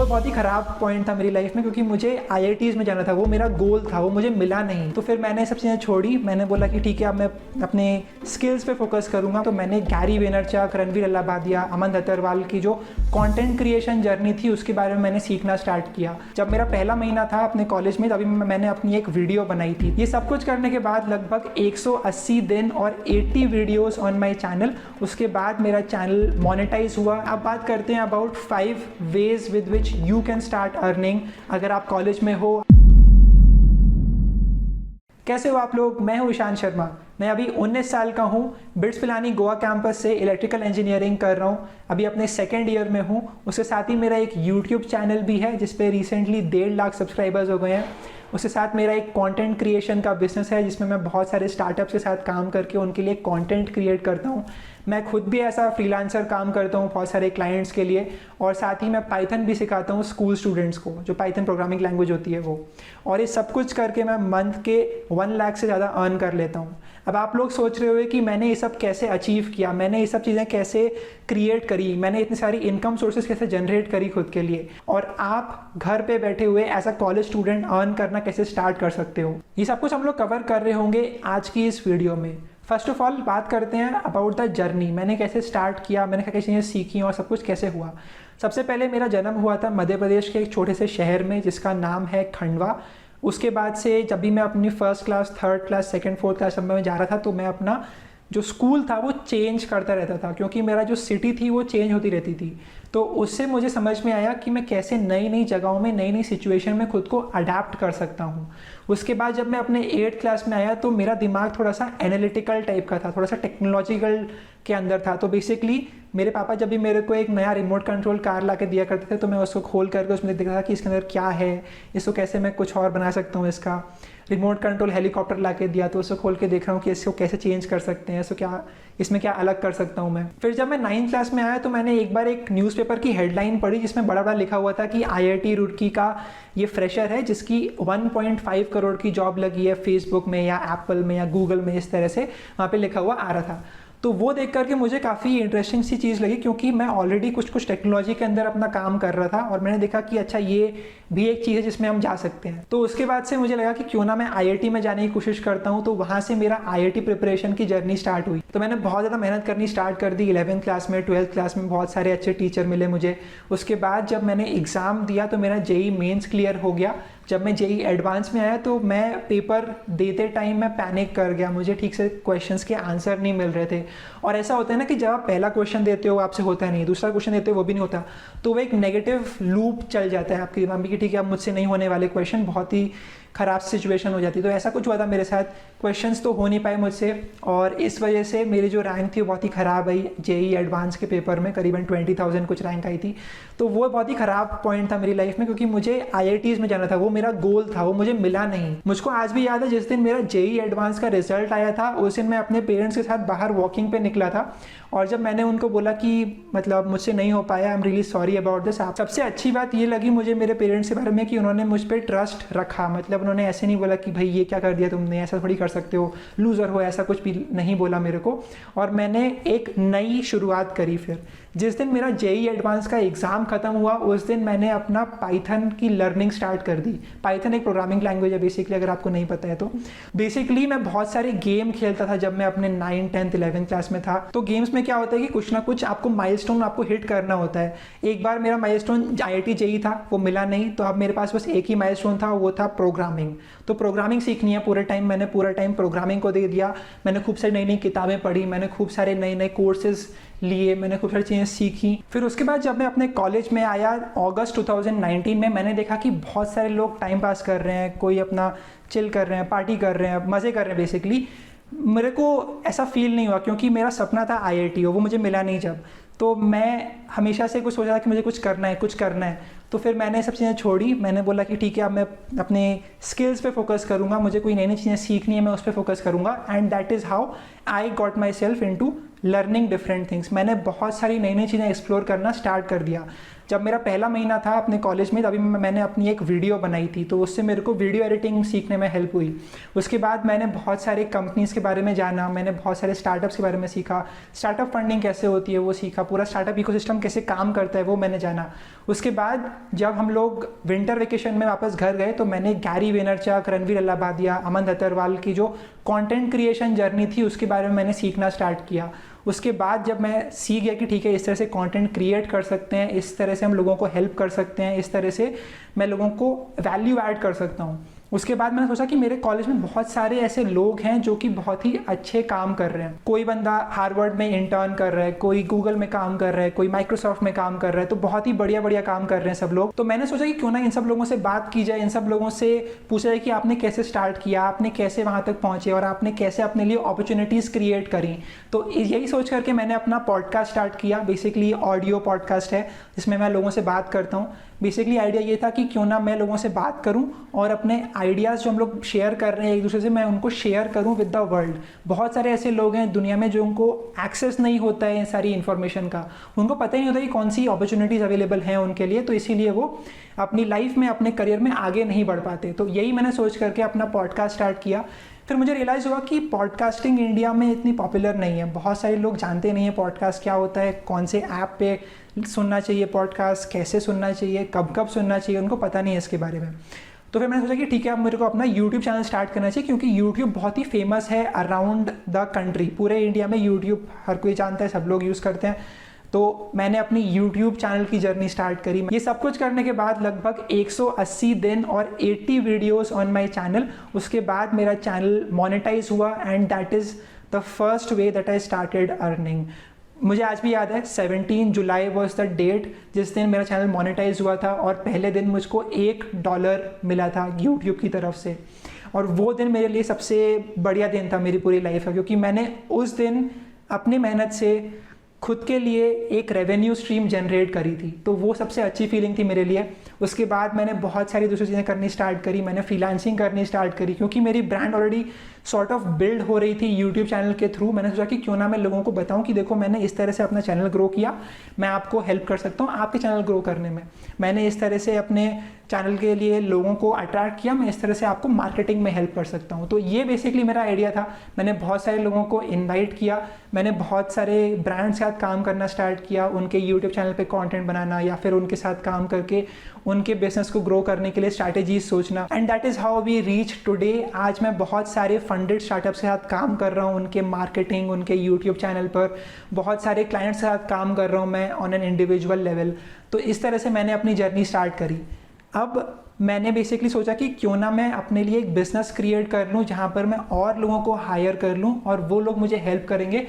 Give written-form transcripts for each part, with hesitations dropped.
वो बहुत ही ख़राब पॉइंट था मेरी लाइफ में, क्योंकि मुझे IITs में जाना था, वो मेरा गोल था, वो मुझे मिला नहीं। तो फिर मैंने सब चीज़ें छोड़ी। मैंने बोला कि ठीक है, अब मैं अपने स्किल्स पे फोकस करूँगा। तो मैंने गैरी वेनरचक, रणवीर अल्लाबादिया, अमन दत्तरवाल की जो कंटेंट क्रिएशन जर्नी थी उसके बारे में मैंने सीखना स्टार्ट किया। जब मेरा पहला महीना था अपने कॉलेज में, तभी मैंने अपनी एक वीडियो बनाई थी। ये सब कुछ करने के बाद लगभग 180 दिन और 80 वीडियोज़ ऑन माई चैनल। उसके बाद मेरा चैनल मोनेटाइज हुआ। अब बात करते हैं about 5 ways with which you can start earning अगर आप कॉलेज में हो। कैसे हो आप लोग? मैं हूं ईशान शर्मा। मैं अभी 19 साल का हूं। बिट्स पिलानी गोवा कैंपस से इलेक्ट्रिकल इंजीनियरिंग कर रहा हूं। अभी अपने सेकेंड ईयर में हूं। उसके साथ ही मेरा एक यूट्यूब चैनल भी है जिस पे रिसेंटली 1.5 लाख सब्सक्राइबर्स हो गए हैं। उसके साथ मेरा एक कंटेंट क्रिएशन का बिजनेस है जिसमें मैं बहुत सारे स्टार्टअप्स के साथ काम करके उनके लिए कंटेंट क्रिएट करता हूँ। मैं खुद भी ऐसा फ्रीलांसर काम करता हूँ बहुत सारे क्लाइंट्स के लिए, और साथ ही मैं पाइथन भी सिखाता हूँ स्कूल स्टूडेंट्स को, जो पाइथन प्रोग्रामिंग लैंग्वेज होती है वो। और ये सब कुछ करके मैं मंथ के 1 लाख से ज़्यादा अर्न कर लेता हूँ। अब आप लोग सोच रहे हो कि मैंने ये सब कैसे अचीव किया, मैंने ये सब चीज़ें कैसे क्रिएट करी, मैंने इतनी सारी इनकम सोर्सेज कैसे जनरेट करी खुद के लिए, और आप घर पे बैठे हुए as a college student earn करना कैसे स्टार्ट कर सकते हो। ये सब कुछ हम लोग कवर कर रहे होंगे आज की इस वीडियो में। फर्स्ट ऑफ ऑल बात करते हैं अबाउट द जर्नी। मैंने कैसे स्टार्ट किया, मैंने क्या चीज़ें सीखी और सब कुछ कैसे हुआ। सबसे पहले मेरा जन्म हुआ था मध्य प्रदेश के एक छोटे से शहर में जिसका नाम है खंडवा। उसके बाद से जब भी मैं अपनी first class, third class, second, fourth class में जा रहा था तो मैं अपना जो स्कूल था वो चेंज करता रहता था, क्योंकि मेरा जो सिटी थी वो चेंज होती रहती थी। तो उससे मुझे समझ में आया कि मैं कैसे नई नई जगहों में, नई नई सिचुएशन में खुद को अडेप्ट कर सकता हूँ। उसके बाद जब मैं अपने 8th क्लास में आया तो मेरा दिमाग थोड़ा सा एनालिटिकल टाइप का था, थोड़ा सा टेक्नोलॉजिकल के अंदर था। तो बेसिकली मेरे पापा जब भी मेरे को एक नया रिमोट कंट्रोल कार ला के दिया करते थे तो मैं उसको खोल करके उसमें देखा था कि इसके अंदर क्या है, इसको कैसे मैं कुछ और बना सकता हूँ। इसका रिमोट कंट्रोल हेलीकॉप्टर ला के दिया तो उसको खोल के देख रहा हूँ कि इसको कैसे चेंज कर सकते हैं, इसमें क्या अलग कर सकता हूँ मैं। फिर जब मैं 9th क्लास में आया तो मैंने एक बार एक न्यूज़पेपर की हेडलाइन पढ़ी जिसमें बड़ा बड़ा लिखा हुआ था कि IIT रुड़की का ये फ्रेशर है जिसकी 1.5 करोड़ की जॉब लगी है फेसबुक में या एप्पल में या गूगल में, इस तरह से वहाँ पे लिखा हुआ आ रहा था। तो वो देख करके मुझे काफ़ी इंटरेस्टिंग सी चीज़ लगी, क्योंकि मैं ऑलरेडी कुछ टेक्नोलॉजी के अंदर अपना काम कर रहा था और मैंने देखा कि अच्छा ये भी एक चीज़ है जिसमें हम जा सकते हैं। तो उसके बाद से मुझे लगा कि क्यों ना मैं IIT में जाने की कोशिश करता हूँ। तो वहाँ से मेरा IIT प्रिपरेशन की जर्नी स्टार्ट हुई। तो मैंने बहुत ज़्यादा मेहनत करनी स्टार्ट कर दी। 11th क्लास में, 12th क्लास में बहुत सारे अच्छे टीचर मिले मुझे। उसके बाद जब मैंने एग्ज़ाम दिया तो मेरा JEE मेंस क्लियर हो गया। जब मैं JEE एडवांस में आया तो मैं पेपर देते टाइम मैं पैनिक कर गया, मुझे ठीक से क्वेश्चंस के आंसर नहीं मिल रहे थे। और ऐसा होता है ना कि जब आप पहला क्वेश्चन देते हो आपसे होता नहीं, दूसरा क्वेश्चन देते हो वो भी नहीं होता, तो वो एक नेगेटिव लूप चल जाता है आपके दिमाग में कि ठीक है अब मुझसे नहीं होने वाले क्वेश्चन, बहुत ही ख़राब सिचुएशन हो जाती है। तो ऐसा कुछ हुआ था मेरे साथ, क्वेश्चंस तो हो नहीं पाए मुझसे और इस वजह से मेरी जो रैंक थी वो बहुत ही ख़राब आई। JEE एडवांस के पेपर में करीबन 20,000 कुछ रैंक आई थी। तो वो बहुत ही ख़राब पॉइंट था मेरी लाइफ में, क्योंकि मुझे IITs में जाना था, वो मेरा गोल था, वो मुझे मिला नहीं। मुझको आज भी याद है जिस दिन मेरा JEE एडवांस का रिजल्ट आया था उस दिन मैं अपने पेरेंट्स के साथ बाहर वॉकिंग पे निकला था और जब मैंने उनको बोला कि मतलब मुझसे नहीं हो पाया, I am really sorry about this. सबसे अच्छी बात ये लगी मुझे मेरे पेरेंट्स के बारे में कि उन्होंने मुझ पर ट्रस्ट रखा। मतलब उन्होंने ऐसे नहीं बोला कि भाई ये क्या कर दिया तुमने, ऐसा थोड़ी कर सकते हो, लूज़र हो, ऐसा कुछ भी नहीं बोला मेरे को। और मैंने एक नई शुरुआत करी। फिर जिस दिन मेरा JEE एडवांस का एग्ज़ाम ख़त्म हुआ उस दिन मैंने अपना पाइथन की लर्निंग स्टार्ट कर दी। पाइथन एक प्रोग्रामिंग लैंग्वेज है बेसिकली, अगर आपको नहीं पता है तो। बेसिकली मैं बहुत सारे गेम खेलता था जब मैं अपने 9th, 10th, 11th क्लास में था। तो गेम्स में क्या होता है कि कुछ ना कुछ आपको माइलस्टोन आपको हिट करना होता है। एक बार मेरा माइलस्टोन IIT JEE था, वो मिला नहीं, तो अब मेरे पास बस एक ही माइलस्टोन था, वो था प्रोग्रामिंग। तो प्रोग्रामिंग सीखनी है पूरे टाइम, मैंने पूरा टाइम प्रोग्रामिंग को दे दिया। मैंने खूब सारी नई नई किताबें पढ़ी, मैंने खूब सारे नए नए कोर्सेज लिए, मैंने खूब सारी चीज़ें सीखी। फिर उसके बाद जब मैं अपने कॉलेज में आया अगस्त 2019 में, मैंने देखा कि बहुत सारे लोग टाइम पास कर रहे हैं, कोई अपना चिल कर रहे हैं, पार्टी कर रहे हैं, मज़े कर रहे हैं बेसिकली। मेरे को ऐसा फील नहीं हुआ क्योंकि मेरा सपना था IIT, वो मुझे मिला नहीं जब। तो मैं हमेशा से कुछ सोचा था कि मुझे कुछ करना है, कुछ करना है। तो फिर मैंने सब चीज़ें छोड़ी। मैंने बोला कि ठीक है अब मैं अपने स्किल्स पे फोकस करूँगा, मुझे कोई नई नई चीज़ें सीखनी है, मैं उस पर फोकस करूँगा। And that is how I got myself into learning different things. मैंने बहुत सारी नई नई चीज़ें एक्सप्लोर करना स्टार्ट कर दिया। जब मेरा पहला महीना था अपने कॉलेज में, तभी मैंने अपनी एक वीडियो बनाई थी, तो उससे मेरे को वीडियो एडिटिंग सीखने में हेल्प हुई। उसके बाद मैंने बहुत सारे कंपनीज़ के बारे में जाना, मैंने बहुत सारे स्टार्टअप्स के बारे में सीखा, स्टार्टअप फंडिंग कैसे होती है वो सीखा, पूरा स्टार्टअप इकोसिस्टम कैसे काम करता है वो मैंने जाना। उसके बाद जब हम लोग विंटर वेकेशन में वापस घर गए तो मैंने गैरी वेनरचक, रणवीर अल्लाबादिया, अमन दत्तरवाल की जो कंटेंट क्रिएशन जर्नी थी उसके बारे में मैंने सीखना स्टार्ट किया। उसके बाद जब मैं सीख गया कि ठीक है इस तरह से कंटेंट क्रिएट कर सकते हैं, इस तरह से हम लोगों को हेल्प कर सकते हैं, इस तरह से मैं लोगों को वैल्यू ऐड कर सकता हूँ, उसके बाद मैंने सोचा कि मेरे कॉलेज में बहुत सारे ऐसे लोग हैं जो कि बहुत ही अच्छे काम कर रहे हैं। कोई बंदा हार्वर्ड में इंटर्न कर रहा है, कोई गूगल में काम कर रहा है, कोई माइक्रोसॉफ्ट में काम कर रहा है, तो बहुत ही बढ़िया बढ़िया काम कर रहे हैं सब लोग। तो मैंने सोचा कि क्यों ना इन सब लोगों से बात की जाए, इन सब लोगों से पूछा जाए कि आपने कैसे स्टार्ट किया, आपने कैसे वहाँ तक पहुँचे और आपने कैसे अपने लिए अपॉर्चुनिटीज़ क्रिएट करी। तो यही सोच करके मैंने अपना पॉडकास्ट स्टार्ट किया। बेसिकली ऑडियो पॉडकास्ट है जिसमें मैं लोगों से बात करता हूँ। बेसिकली आइडिया ये था कि क्यों ना मैं लोगों से बात करूं और अपने आइडियाज़ जो हम लोग शेयर कर रहे हैं एक दूसरे से, मैं उनको शेयर करूं विद द वर्ल्ड। बहुत सारे ऐसे लोग हैं दुनिया में जो उनको एक्सेस नहीं होता है इन सारी इन्फॉर्मेशन का, उनको पता ही नहीं होता कि कौन सी अपॉर्चुनिटीज़ अवेलेबल हैं उनके लिए, तो इसीलिए वो अपनी लाइफ में, अपने करियर में आगे नहीं बढ़ पाते। तो यही मैंने सोच करके अपना पॉडकास्ट स्टार्ट किया। फिर मुझे रियलाइज़ हुआ कि पॉडकास्टिंग इंडिया में इतनी पॉपुलर नहीं है, बहुत सारे लोग जानते नहीं हैं पॉडकास्ट क्या होता है, कौन से ऐप पे सुनना चाहिए पॉडकास्ट, कैसे सुनना चाहिए, कब कब सुनना चाहिए, उनको पता नहीं है इसके बारे में। तो फिर मैंने सोचा कि ठीक है अब मेरे को अपना यूट्यूब चैनल स्टार्ट करना चाहिए, क्योंकि यूट्यूब बहुत ही फेमस है अराउंड द कंट्री। पूरे इंडिया में यूट्यूब हर कोई जानता है, सब लोग यूज़ करते हैं। तो मैंने अपनी YouTube चैनल की जर्नी स्टार्ट करी। ये सब कुछ करने के बाद लगभग 180 दिन और 80 वीडियोस ऑन माय चैनल, उसके बाद मेरा चैनल मोनेटाइज हुआ and that is the first way that I started earning. मुझे आज भी याद है 17 जुलाई वॉज द डेट जिस दिन मेरा चैनल मोनेटाइज हुआ था और पहले दिन मुझको $1 मिला था YouTube की तरफ से। और वो दिन मेरे लिए सबसे बढ़िया दिन था मेरी पूरी लाइफ का, क्योंकि मैंने उस दिन अपनी मेहनत से खुद के लिए एक रेवेन्यू स्ट्रीम जनरेट करी थी, तो वो सबसे अच्छी फीलिंग थी मेरे लिए। उसके बाद मैंने बहुत सारी दूसरी चीज़ें करनी स्टार्ट करी, मैंने फ्रीलांसिंग करनी स्टार्ट करी, क्योंकि मेरी brand already sort of build हो रही थी यूट्यूब चैनल के थ्रू। मैंने सोचा कि क्यों ना मैं लोगों को बताऊं कि देखो मैंने इस तरह से अपना चैनल ग्रो किया, मैं आपको हेल्प कर सकता हूं आपके चैनल ग्रो करने में। मैंने इस तरह से अपने चैनल के लिए लोगों को अट्रैक्ट किया, मैं इस तरह से आपको मार्केटिंग में हेल्प कर सकता हूं। तो ये बेसिकली मेरा आइडिया था। मैंने बहुत सारे लोगों को इन्वाइट किया, मैंने बहुत सारे ब्रांड्स के साथ काम करना स्टार्ट किया, उनके यूट्यूब चैनल पे कंटेंट बनाना या फिर उनके साथ काम करके उनके बिजनेस को ग्रो करने के लिए स्ट्रैटेजीज सोचना, and that is how we reach today. आज मैं बहुत सारे फंडेड स्टार्टअप्स के साथ काम कर रहा हूँ, उनके मार्केटिंग, उनके यूट्यूब चैनल पर बहुत सारे क्लाइंट्स के साथ काम कर रहा हूँ मैं ऑन एन इंडिविजुअल लेवल। तो इस तरह से मैंने अपनी जर्नी स्टार्ट करी। अब मैंने बेसिकली सोचा कि क्यों ना मैं अपने लिए एक बिज़नेस क्रिएट कर लूँ जहाँ पर मैं और लोगों को हायर कर लूँ और वो लोग मुझे हेल्प करेंगे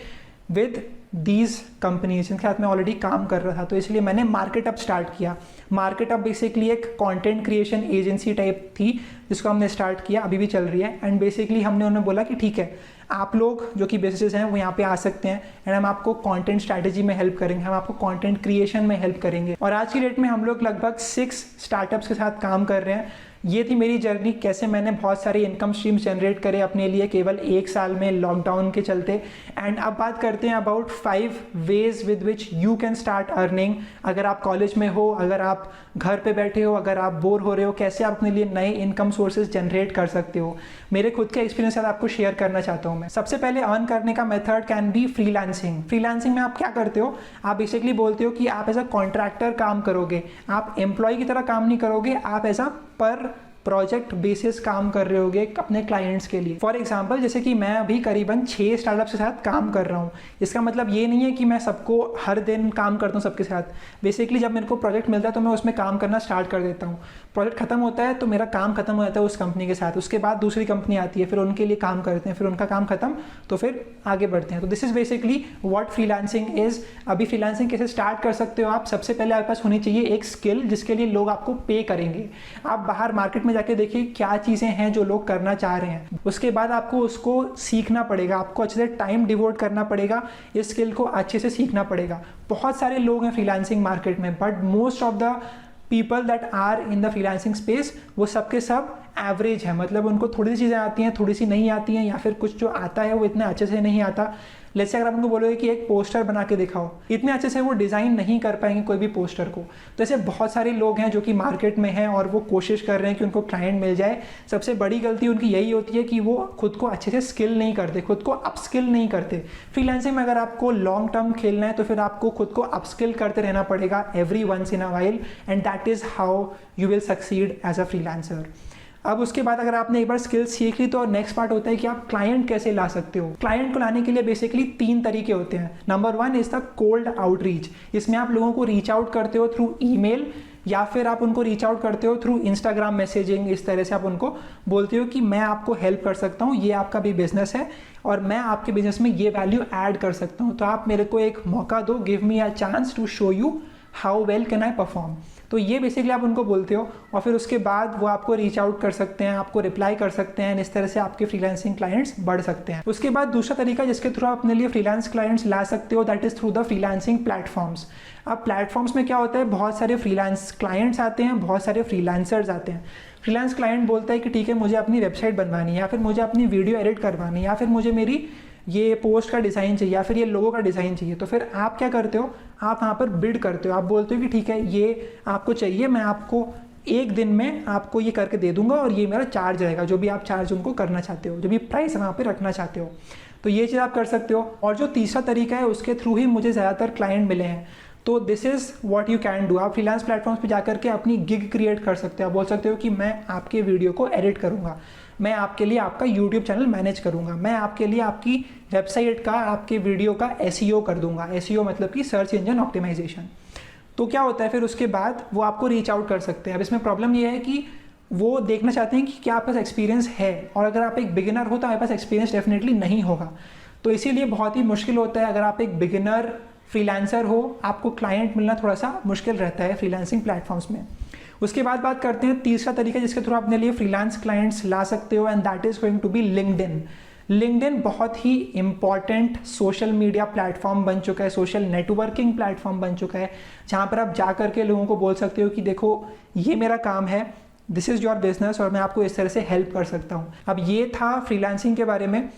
विद दीज कंपनीज जिनके साथ मैं ऑलरेडी काम कर रहा था। तो इसलिए मैंने मार्केटअप स्टार्ट किया। मार्केटअप बेसिकली एक कंटेंट क्रिएशन एजेंसी टाइप थी जिसको हमने स्टार्ट किया, अभी भी चल रही है। एंड बेसिकली हमने उन्हें बोला कि ठीक है आप लोग जो कि बिजनेसेस हैं वो यहाँ पे आ सकते हैं एंड हम आपको कंटेंट स्ट्रैटेजी में हेल्प करेंगे, हम आपको कंटेंट क्रिएशन में हेल्प करेंगे। और आज की डेट में हम लोग लगभग 6 स्टार्टअप्स के साथ काम कर रहे हैं। ये थी मेरी जर्नी, कैसे मैंने बहुत सारे इनकम स्ट्रीम्स जनरेट करे अपने लिए केवल 1 साल में लॉकडाउन के चलते। एंड अब बात करते हैं about 5 ways with which you can start earning. अगर आप कॉलेज में हो, अगर आप घर पे बैठे हो, अगर आप बोर हो रहे हो, कैसे आप अपने लिए नए इनकम सोर्सेज जनरेट कर सकते हो। मेरे खुद के एक्सपीरियंस के साथ आपको शेयर करना चाहता हूँ मैं। सबसे पहले अर्न करने का method can be freelancing. Freelancing में आप क्या करते हो, आप बेसिकली बोलते हो कि आप एज अ कॉन्ट्रैक्टर काम करोगे, आप एम्प्लॉय की तरह काम नहीं करोगे, आप एज अ पर प्रोजेक्ट बेसिस काम कर रहे होगे अपने क्लाइंट्स के लिए। फॉर एग्जांपल जैसे कि मैं अभी करीबन 6 स्टार्टअप्स के साथ काम कर रहा हूँ। इसका मतलब ये नहीं है कि मैं सबको हर दिन काम करता हूँ सबके साथ। बेसिकली जब मेरे को प्रोजेक्ट मिलता है तो मैं उसमें काम करना स्टार्ट कर देता हूँ। प्रोजेक्ट खत्म होता है तो मेरा काम खत्म हो जाता है उस कंपनी के साथ, उसके बाद दूसरी कंपनी आती है, फिर उनके लिए काम करते हैं, फिर उनका काम खत्म तो फिर आगे बढ़ते हैं। तो this is basically what freelancing is. अभी फ्रीलांसिंग कैसे स्टार्ट कर सकते हो आप, सबसे पहले आपके पास होनी चाहिए एक स्किल जिसके लिए लोग आपको पे करेंगे। आप बाहर मार्केट में जाके देखिए क्या चीज़ें हैं जो लोग करना चाह रहे हैं, उसके बाद आपको उसको सीखना पड़ेगा, आपको अच्छे से टाइम डिवोट करना पड़ेगा, इस स्किल को अच्छे से सीखना पड़ेगा। बहुत सारे लोग हैं फ्रीलांसिंग मार्केट में, but most of the people that are in the freelancing space वो सब के सब एवरेज है। मतलब उनको थोड़ी सी चीज़ें आती हैं, थोड़ी सी नहीं आती हैं, या फिर कुछ जो आता है वो इतना अच्छे से नहीं आता। लेट्स से अगर आप उनको बोलोगे कि एक पोस्टर बना के दिखाओ, इतने अच्छे से वो डिज़ाइन नहीं कर पाएंगे कोई भी पोस्टर को। तो ऐसे बहुत सारे लोग हैं जो कि मार्केट में हैं और वो कोशिश कर रहे हैं कि उनको क्लाइंट मिल जाए। सबसे बड़ी गलती उनकी यही होती है कि वो खुद को अच्छे से स्किल नहीं करते, खुद को अपस्किल नहीं करते। फ्रीलांसिंग में अगर आपको लॉन्ग टर्म खेलना है तो फिर आपको खुद को अपस्किल करते रहना पड़ेगा every once in a while, and that is how you will succeed as a freelancer. अब उसके बाद अगर आपने एक बार स्किल्स सीख ली तो नेक्स्ट पार्ट होता है कि आप क्लाइंट कैसे ला सकते हो। क्लाइंट को लाने के लिए बेसिकली 3 तरीके होते हैं। Number 1 is the cold outreach. इसमें आप लोगों को रीच आउट करते हो थ्रू ईमेल, या फिर आप उनको रीच आउट करते हो थ्रू इंस्टाग्राम मैसेजिंग। इस तरह से आप उनको बोलते हो कि मैं आपको हेल्प कर सकता हूँ, ये आपका भी बिजनेस है और मैं आपके बिजनेस में ये वैल्यू ऐड कर सकता हूँ, तो आप मेरे को एक मौका दो, give me a chance to show you how well can I perform. तो ये बेसिकली आप उनको बोलते हो और फिर उसके बाद वो आपको रीच आउट कर सकते हैं, आपको रिप्लाई कर सकते हैं, इस तरह से आपके फ्रीलांसिंग क्लाइंट्स बढ़ सकते हैं। उसके बाद दूसरा तरीका जिसके थ्रू आप अपने लिए फ्रीलांस क्लाइंट्स ला सकते हो, that is through the freelancing platforms. अब प्लेटफॉर्म्स में क्या होता है, बहुत सारे फ्रीलांस क्लाइंट्स आते हैं, बहुत सारे फ्रीलांसर्स आते हैं। फ्रीलांस क्लाइंट बोलता है कि ठीक है मुझे अपनी वेबसाइट बनवानी है, या फिर मुझे अपनी वीडियो एडिट करवानी है, या फिर मुझे मेरी ये पोस्ट का डिज़ाइन चाहिए, या फिर ये लोगो का डिज़ाइन चाहिए। तो फिर आप क्या करते हो, आप वहाँ पर बिड करते हो। आप बोलते हो कि ठीक है ये आपको चाहिए, मैं आपको एक दिन में आपको ये करके दे दूंगा और ये मेरा चार्ज रहेगा, जो भी आप चार्ज उनको करना चाहते हो, जो भी प्राइस वहाँ पे रखना चाहते हो। तो ये चीज़ आप कर सकते हो। और जो तीसरा तरीका है उसके थ्रू ही मुझे ज़्यादातर क्लाइंट मिले हैं। तो this is what you can do. आप फ्रीलांस प्लेटफॉर्म्स पे जाकर के अपनी गिग क्रिएट कर सकते हो। आप बोल सकते हो कि मैं आपके वीडियो को एडिट करूँगा, मैं आपके लिए आपका यूट्यूब चैनल मैनेज करूँगा, मैं आपके लिए आपकी वेबसाइट का, आपके वीडियो का एसईओ कर दूंगा। एसईओ मतलब कि सर्च इंजन ऑप्टिमाइजेशन। तो क्या होता है फिर उसके बाद वो आपको रीच आउट कर सकते हैं। अब इसमें प्रॉब्लम ये है कि वो देखना चाहते हैं कि क्या आपके पास एक्सपीरियंस है, और अगर आप एक बिगिनर हो तो आपके पास एक्सपीरियंस डेफिनेटली नहीं होगा। तो इसीलिए बहुत ही मुश्किल होता है, अगर आप एक बिगिनर फ्रीलांसर हो, आपको क्लाइंट मिलना थोड़ा सा मुश्किल रहता है फ्रीलांसिंग प्लेटफॉर्म्स में। उसके बाद बात करते हैं तीसरा तरीका जिसके थ्रू आप अपने लिए फ्रीलांस क्लाइंट्स ला सकते हो, and that is going to be LinkedIn. LinkedIn बहुत ही इंपॉर्टेंट सोशल मीडिया प्लेटफॉर्म बन चुका है, सोशल नेटवर्किंग प्लेटफॉर्म बन चुका है, जहाँ पर आप जा करके लोगों को बोल सकते हो कि देखो ये मेरा काम है, दिस इज़ योर बिजनेस, और मैं आपको इस तरह से हेल्प कर सकता हूँ। अब ये था फ्रीलांसिंग के बारे में।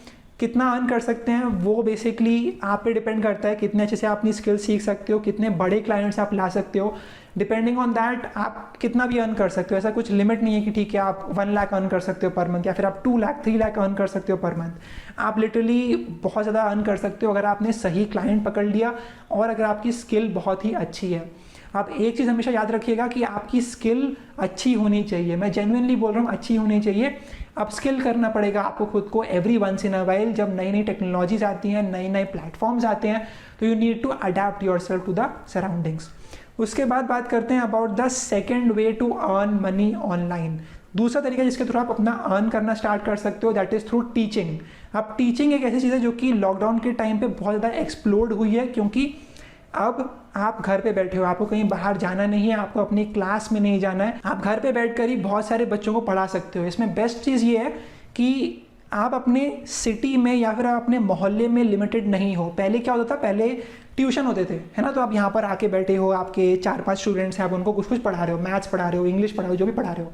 कितना अर्न कर सकते हैं वो बेसिकली आप पे डिपेंड करता है, कितने अच्छे से आप अपनी स्किल सीख सकते हो, कितने बड़े क्लाइंट्स आप ला सकते हो। डिपेंडिंग ऑन दैट आप कितना भी अर्न कर सकते हो। ऐसा कुछ लिमिट नहीं है कि ठीक है आप 1 लाख अर्न कर सकते हो पर मंथ, या फिर आप 2 लाख 3 लाख अर्न कर सकते हो पर मंथ। आप लिटरली बहुत ज़्यादा अर्न कर सकते हो अगर आपने सही क्लाइंट पकड़ लिया और अगर आपकी स्किल बहुत ही अच्छी है। आप एक चीज़ हमेशा याद रखिएगा कि आपकी स्किल अच्छी होनी चाहिए। मैं जेन्युइनली बोल रहा हूँ, अच्छी होनी चाहिए। अपस्किल करना पड़ेगा आपको खुद को every once in a while. जब नई नई टेक्नोलॉजीज आती हैं, नए नए प्लेटफॉर्म्स आते हैं, तो you need to adapt yourself to the surroundings. उसके बाद बात करते हैं about the second way to earn money online. दूसरा तरीका जिसके थ्रू आप अपना अर्न करना स्टार्ट कर सकते हो, दैट इज थ्रू टीचिंग। अब टीचिंग एक ऐसी चीज़ है जो कि लॉकडाउन के टाइम पे बहुत ज़्यादा एक्सप्लोड हुई है, क्योंकि अब आप घर पे बैठे हो, आपको कहीं बाहर जाना नहीं है, आपको अपनी क्लास में नहीं जाना है, आप घर पे बैठकर ही बहुत सारे बच्चों को पढ़ा सकते हो। इसमें बेस्ट चीज़ ये है कि आप अपने सिटी में या फिर आप अपने मोहल्ले में लिमिटेड नहीं हो। पहले क्या होता था, पहले ट्यूशन होते थे, है ना, तो आप यहाँ पर आके बैठे हो, आपके 4-5 स्टूडेंट्स हैं, आप उनको कुछ कुछ पढ़ा रहे हो, मैथ्स पढ़ा रहे हो, इंग्लिश पढ़ा रहे हो, जो भी पढ़ा रहे हो।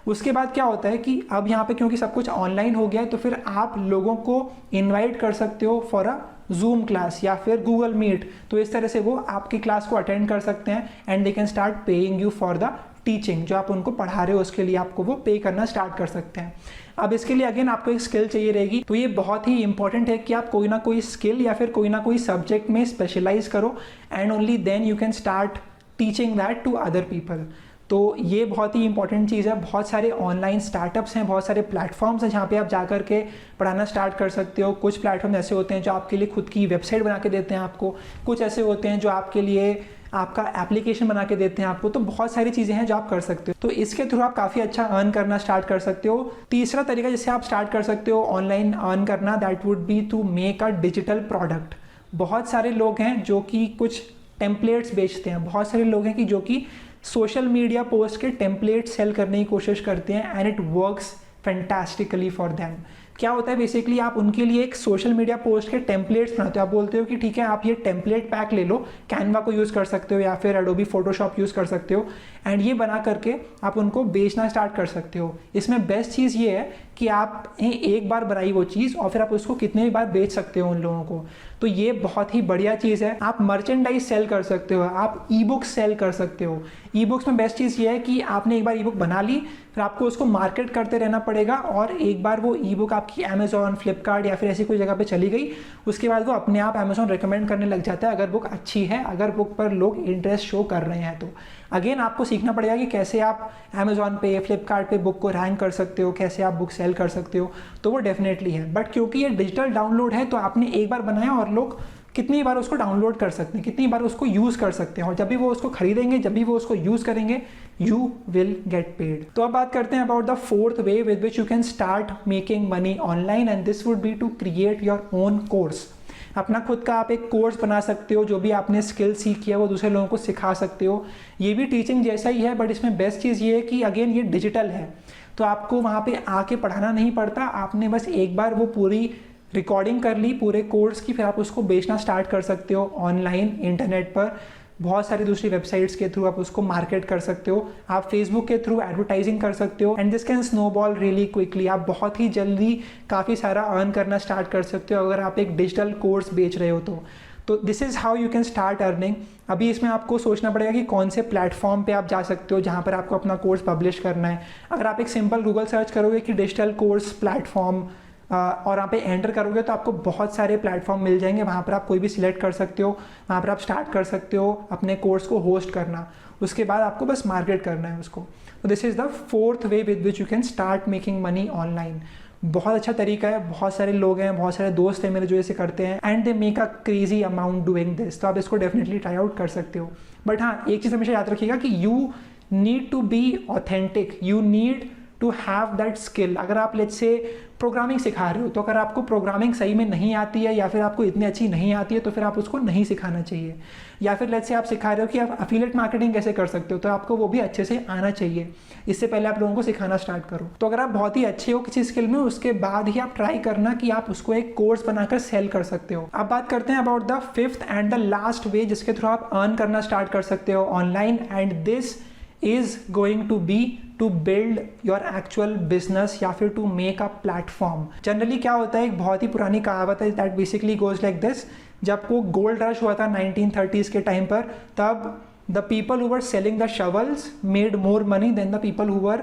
उसके बाद क्या होता है कि अब यहाँ पे क्योंकि सब कुछ ऑनलाइन हो गया है, तो फिर आप लोगों को इनवाइट कर सकते हो फॉर अ जूम क्लास या फिर गूगल मीट। तो इस तरह से वो आपकी क्लास को अटेंड कर सकते हैं and they can start paying you for the teaching. जो आप उनको पढ़ा रहे हो उसके लिए आपको वो पे करना स्टार्ट कर सकते हैं। अब इसके लिए अगेन आपको एक स्किल चाहिए रहेगी, तो ये बहुत ही इंपॉर्टेंट है कि आप कोई ना कोई स्किल या फिर कोई ना कोई सब्जेक्ट में स्पेशलाइज करो, and only then you can start teaching that to other people. तो ये बहुत ही इंपॉर्टेंट चीज़ है। बहुत सारे ऑनलाइन स्टार्टअप्स हैं, बहुत सारे प्लेटफॉर्म्स हैं जहाँ पे आप जा कर के पढ़ाना स्टार्ट कर सकते हो। कुछ प्लेटफॉर्म ऐसे होते हैं जो आपके लिए खुद की वेबसाइट बना के देते हैं आपको, कुछ ऐसे होते हैं जो आपके लिए आपका एप्लीकेशन बना के देते हैं आपको। तो बहुत सारी चीज़ें हैं जो आप कर सकते हो, तो इसके थ्रू आप काफ़ी अच्छा अर्न करना स्टार्ट कर सकते हो। तीसरा तरीका जिससे आप स्टार्ट कर सकते हो ऑनलाइन अर्न करना, that would be to make a digital product. बहुत सारे लोग हैं जो कि कुछ टेम्पलेट्स बेचते हैं, बहुत सारे लोग हैं कि जो कि सोशल मीडिया पोस्ट के टेम्पलेट सेल करने की कोशिश करते हैं, and it works fantastically for them. क्या होता है बेसिकली, आप उनके लिए एक सोशल मीडिया पोस्ट के टेम्पलेट्स बनाते हो। आप बोलते हो कि ठीक है आप ये टेम्पलेट पैक ले लो, कैनवा को यूज़ कर सकते हो या फिर एडोबी फोटोशॉप यूज़ कर सकते हो, एंड ये बना करके आप उनको बेचना स्टार्ट कर सकते हो। इसमें बेस्ट चीज़ ये है कि आप एक बार बनाई वो चीज़ और फिर आप उसको कितने भी बार बेच सकते हो उन लोगों को। तो ये बहुत ही बढ़िया चीज़ है। आप मर्चेंडाइज सेल कर सकते हो, आप ई बुक सेल कर सकते हो। ई बुक्स में बेस्ट चीज़ ये है कि आपने एक बार ई बुक बना ली, फिर आपको उसको मार्केट करते रहना पड़ेगा, और एक बार वो ई बुक आपकी अमेजॉन, फ्लिपकार्ट या फिर ऐसी कोई जगह पे चली गई, उसके बाद वो अपने आप अमेजॉन रिकमेंड करने लग जाता है अगर बुक अच्छी है, अगर बुक पर लोग इंटरेस्ट शो कर रहे हैं। तो अगेन आपको सीखना पड़ेगा कि कैसे आप अमेजॉन पे, फ्लिपकार्ट पे बुक को रैंक कर सकते हो, कैसे आप बुक सेल कर सकते हो। तो वो डेफिनेटली है, बट क्योंकि ये डिजिटल डाउनलोड है तो आपने एक बार बनाया और लोग कितनी बार उसको डाउनलोड कर सकते हैं, कितनी बार उसको यूज़ कर सकते हैं, और जब भी वो उसको खरीदेंगे, जब भी वो उसको यूज़ करेंगे, यू विल गेट पेड। तो अब बात करते हैं about the fourth way with which you can start making money online, and this would be to create your own course. अपना खुद का आप एक कोर्स बना सकते हो, जो भी आपने स्किल सीखी है वो दूसरे लोगों को सिखा सकते हो। ये भी टीचिंग जैसा ही है, बट इसमें बेस्ट चीज़ ये है कि अगेन ये डिजिटल है, तो आपको वहाँ पे आके पढ़ाना नहीं पड़ता। आपने बस एक बार वो पूरी रिकॉर्डिंग कर ली पूरे कोर्स की, फिर आप उसको बेचना स्टार्ट कर सकते हो ऑनलाइन, इंटरनेट पर। बहुत सारी दूसरी वेबसाइट्स के थ्रू आप उसको मार्केट कर सकते हो, आप फेसबुक के थ्रू एडवर्टाइजिंग कर सकते हो, and this can snowball really quickly. आप बहुत ही जल्दी काफ़ी सारा अर्न करना स्टार्ट कर सकते हो अगर आप एक डिजिटल कोर्स बेच रहे हो तो this is how you can start earning. अभी इसमें आपको सोचना पड़ेगा कि कौन से प्लेटफॉर्म पे आप जा सकते हो जहाँ पर आपको अपना कोर्स पब्लिश करना है। अगर आप एक सिंपल गूगल सर्च करोगे कि डिजिटल कोर्स प्लेटफॉर्म और वहाँ पे एंटर करोगे तो आपको बहुत सारे प्लेटफॉर्म मिल जाएंगे, वहाँ पर आप कोई भी सिलेक्ट कर सकते हो, वहाँ पर आप स्टार्ट कर सकते हो अपने कोर्स को होस्ट करना। उसके बाद आपको बस मार्केट करना है उसको। तो this is the fourth way with which you can start making money online. बहुत अच्छा तरीका है, बहुत सारे लोग हैं, बहुत सारे दोस्त हैं मेरे जो ऐसे करते हैं, and they make a crazy amount doing this. तो आप इसको डेफिनेटली ट्राई आउट कर सकते हो। बट हाँ, एक चीज़ हमेशा याद रखिएगा कि you need to be authentic, you need to have that skill. अगर आप लेट्स से प्रोग्रामिंग सिखा रहे हो, तो अगर आपको प्रोग्रामिंग सही में नहीं आती है या फिर आपको इतनी अच्छी नहीं आती है तो फिर आप उसको नहीं सिखाना चाहिए। या फिर लेट्स से आप सिखा रहे हो कि आप अफिलिएट मार्केटिंग कैसे कर सकते हो, तो आपको वो भी अच्छे से आना चाहिए, इससे पहले आप लोगों को सिखाना स्टार्ट करो। तो अगर आप बहुत ही अच्छे हो किसी स्किल में, उसके बाद ही आप ट्राई करना कि आप उसको एक कोर्स बनाकर सेल कर सकते हो। अब बात करते हैं about the fifth and the last way जिसके थ्रू आप अर्न करना स्टार्ट कर सकते हो online, and this is going to be to build your actual business या फिर to make a platform। Generally क्या होता है, एक बहुत ही पुरानी कहावत है that basically goes like this। जब को गोल्ड रश हुआ था 1930s के टाइम पर, तब the people who were selling the shovels made more money than the people who were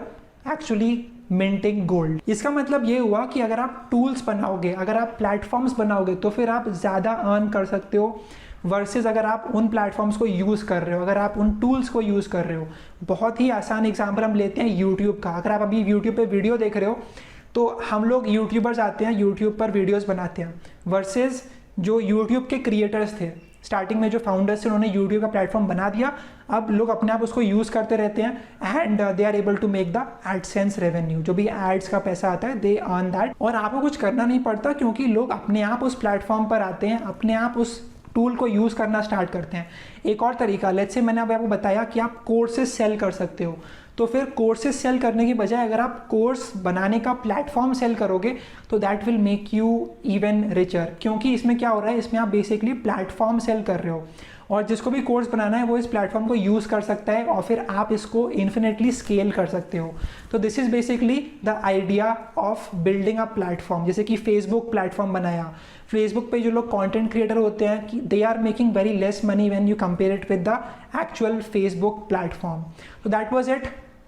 actually minting gold. इसका मतलब ये हुआ कि अगर आप टूल्स बनाओगे, अगर आप प्लेटफॉर्म्स बनाओगे, तो फिर आप ज़्यादा अर्न कर सकते हो वर्सेस अगर आप उन प्लेटफॉर्म्स को यूज़ कर रहे हो, अगर आप उन टूल्स को यूज़ कर रहे हो। बहुत ही आसान एग्जांपल हम लेते हैं यूट्यूब का। अगर आप अभी यूट्यूब पे वीडियो देख रहे हो, तो हम लोग यूट्यूबर्स आते हैं, यूट्यूब पर वीडियोस बनाते हैं, वर्सेस जो यूट्यूब के क्रिएटर्स थे स्टार्टिंग में, जो फाउंडर्स थे, उन्होंने यूट्यूब का प्लेटफॉर्म बना दिया। अब लोग अपने आप उसको यूज़ करते रहते हैं and they are able to make the AdSense revenue. जो भी एड्स का पैसा आता है, दे अर्न दैट, और आपको कुछ करना नहीं पड़ता क्योंकि लोग अपने आप उस प्लेटफॉर्म पर आते हैं, अपने आप उस टूल को यूज़ करना स्टार्ट करते हैं। एक और तरीका, लेट्स से मैंने अभी आपको बताया कि आप कोर्सेज सेल कर सकते हो, तो फिर कोर्सेज सेल करने की बजाय अगर आप कोर्स बनाने का प्लेटफॉर्म सेल करोगे तो that will make you even richer. क्योंकि इसमें क्या हो रहा है, इसमें आप बेसिकली प्लेटफॉर्म सेल कर रहे हो, और जिसको भी कोर्स बनाना है वो इस प्लेटफॉर्म को यूज़ कर सकता है, और फिर आप इसको इन्फिनेटली स्केल कर सकते हो। तो this is basically the idea of building a platform. जैसे कि फेसबुक प्लेटफॉर्म बनाया, फेसबुक पे जो लोग कंटेंट क्रिएटर होते हैं कि they are making very less money when you compare it with the actual Facebook platform. तो that was it.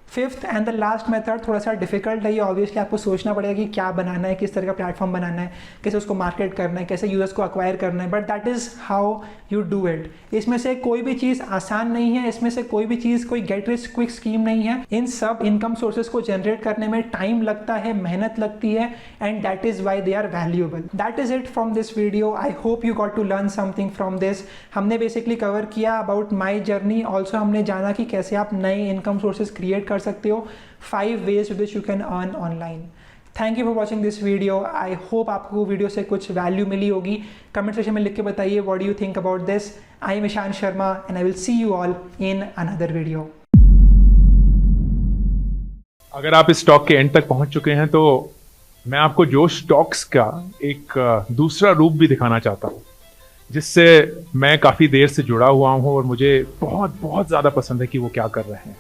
Fifth and the last method थोड़ा सा डिफिकल्ट है, ये ऑब्वियसली आपको सोचना पड़ेगा कि क्या बनाना है, किस तरह का प्लेटफॉर्म बनाना है, कैसे उसको मार्केट करना है, कैसे यूजर्स को अक्वायर करना है, but that is how you do it. इसमें से कोई भी चीज़ आसान नहीं है, इसमें से कोई भी चीज़ कोई गेट रिच क्विक स्कीम नहीं है। इन सब इनकम सोर्सेज को जनरेट करने में टाइम लगता है, मेहनत लगती है, and that is why they are valuable. That is it from this video. I hope you got to learn something from this. हमने बेसिकली कवर किया अबाउट माई जर्नी, ऑल्सो हमने जाना कि कैसे आप नए इनकम सोर्सेज क्रिएट कर सकते हो, 5 ways with which you can earn online. Thank you for watching this video. I hope आपको वीडियो से कुछ वैल्यू मिली होगी। कमेंट सेक्शन में लिख के बताइए what do you think about this. I am Ishan Sharma and I will see you all in another video. अगर आप इस टॉक के एंड तक पहुंच चुके हैं तो मैं आपको जोश टॉक्स का एक दूसरा रूप भी दिखाना चाहता हूँ, जिससे मैं काफ़ी देर से जुड़ा हुआ हूँ और मुझे बहुत बहुत ज़्यादा पसंद है कि वो क्या कर रहे हैं।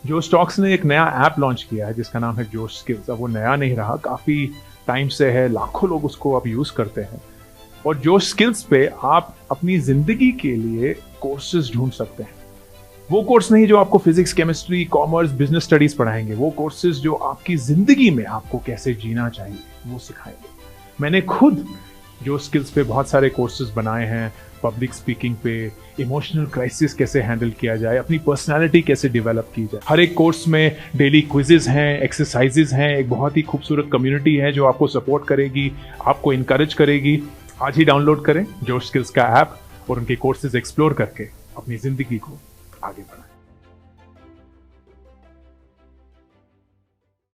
जोश टॉक्स ने एक नया ऐप लॉन्च किया है जिसका नाम है जोश स्किल्स। अब वो नया नहीं रहा, काफ़ी टाइम से है, लाखों लोग उसको अब यूज़ करते हैं। और जोश स्किल्स पे आप अपनी ज़िंदगी के लिए कोर्सेज ढूंढ सकते हैं। वो कोर्स नहीं जो आपको physics, chemistry, commerce, business studies पढ़ाएंगे, वो कोर्सेज जो आपकी जिंदगी में आपको कैसे जीना चाहिए वो सिखाएंगे। मैंने खुद जो स्किल्स पे बहुत सारे कोर्सेज बनाए हैं, पब्लिक स्पीकिंग पे, इमोशनल क्राइसिस कैसे हैंडल किया जाए, अपनी पर्सनालिटी कैसे डेवलप की जाए। हर एक कोर्स में डेली क्विजेज हैं, एक्सरसाइजेज हैं, एक बहुत ही खूबसूरत कम्युनिटी है जो आपको सपोर्ट करेगी, आपको इनकरेज करेगी। आज ही डाउनलोड करें जोश स्किल्स का ऐप और उनके कोर्सेज एक्सप्लोर करके अपनी जिंदगी को आगे बढ़ाएं।